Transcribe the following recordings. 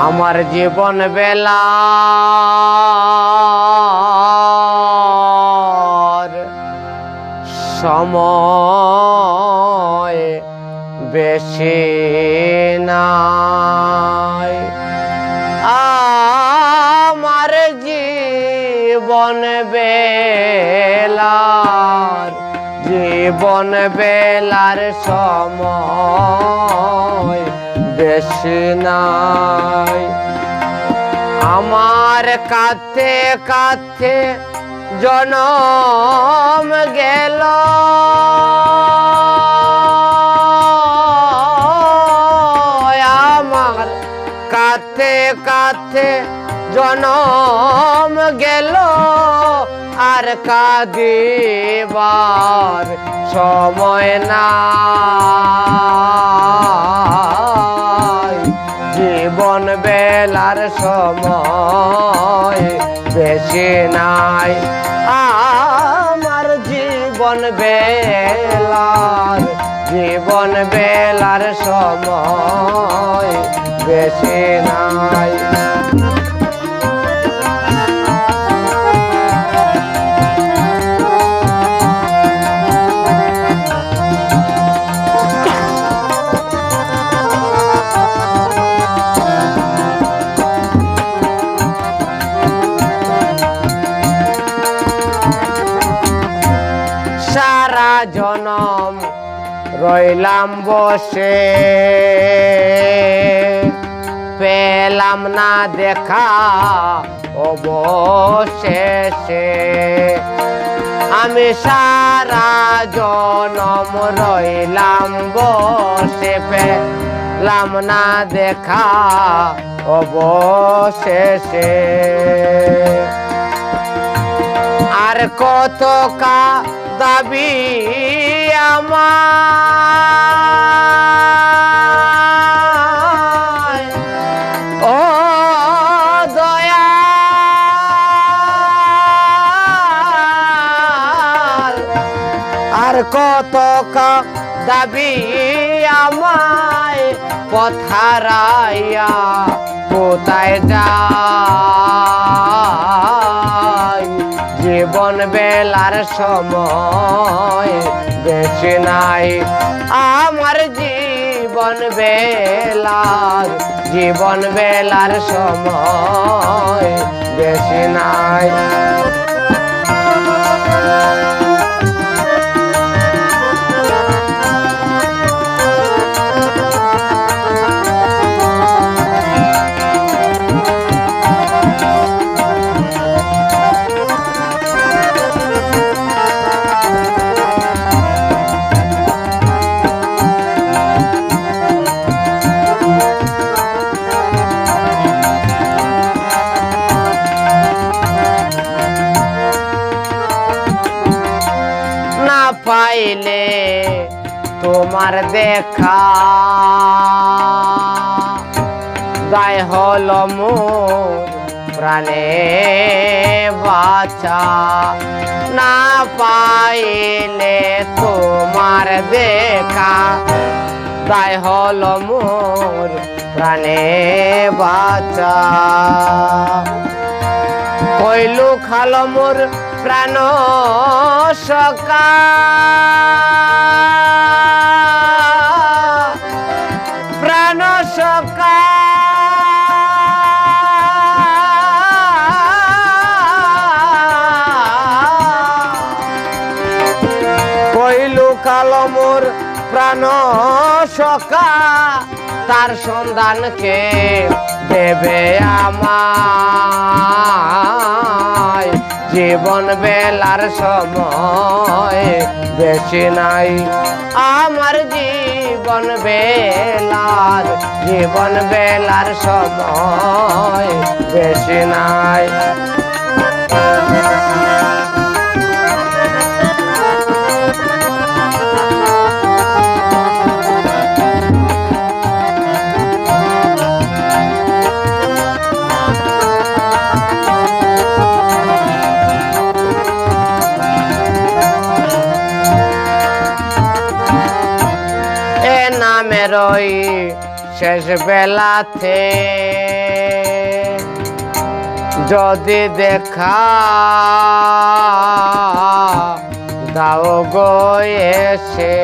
আমার জীবন বেলা সময় বেশি নাই। আমার জীবন বেলার সময় বেশি নাই। আমার কাঁদতে কাঁদতে জনম গেল, আমার কাঁদতে কাঁদতে জনম গেল, আর কাঁদিবার সময় নাই। জীবন বেলার সময় বেশি নাই। আমার জীবন বেলার সময় বেশি নাই। সারা জনম রইলাম বসে, পেলাম না দেখা অবশেষে। আমি সারা জনম রইলাম বসে, পেলাম না দেখা অবশেষে। আর কত দাবি আমার, ও দয়াল, আর কত দাবি আমায় পথারাইয়া কোথায় যাই। জীবন বেলার সময় বেশি নাই। আমার জীবন বেলার সময় বেশি নাই। পাইলে তোমার দেখা দায় হলো মোর প্রাণে বাঁচা। না পাইলে তোমার দেখা দায় হলো মোর প্রাণে বাঁচা। কইলু খালো মোর প্রাণ সকা, প্রাণ সকা। কইলু কালো মোর প্রাণ সকা, তার সন্ধানকে দেবে আমায়। জীবন বেলার সময় বেশি নাই। আমার জীবন বেলার সময় বেশি নাই। জীবনের ওই শেষ বেলাতে যদি দেখা দাও গো এসে,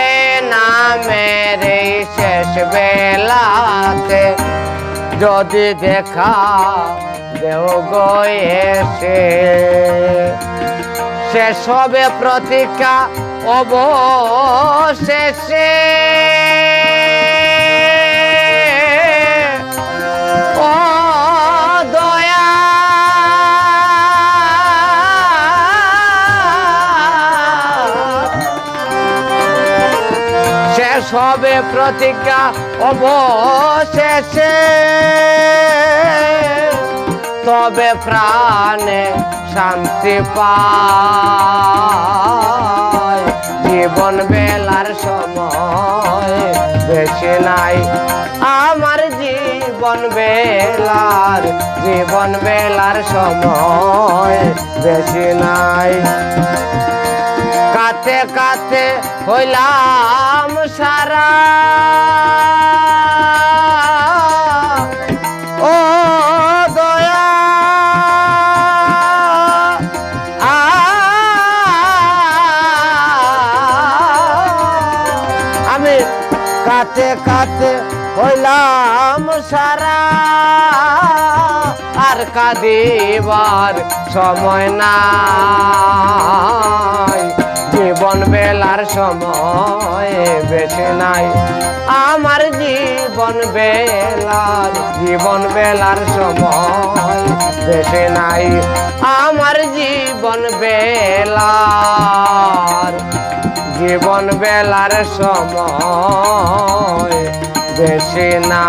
এ নামের এই শেষ বেলাতে যদি দেখা দেও গো এসে, শেষ হবে প্রতীক্ষা অবশেষে। ও দয়া শেষ হবে প্রতীক্ষা অবশেষে, তবে প্রাণে শান্তি পায়। জীবন বেলার সময় বেশি নাই, আমার জীবন বেলার সময় বেশি নাই। কাতে কাতে হইলাম সারা, ও দয়া আমি কাতে কাতে হইলাম সারা, আর কাঁদিবার সময় নাই। জীবন বেলার সময় বেশি নাই, আমার জীবন বেলার সময় বেশি নাই, আমার জীবন বেলার সময় বেশি না।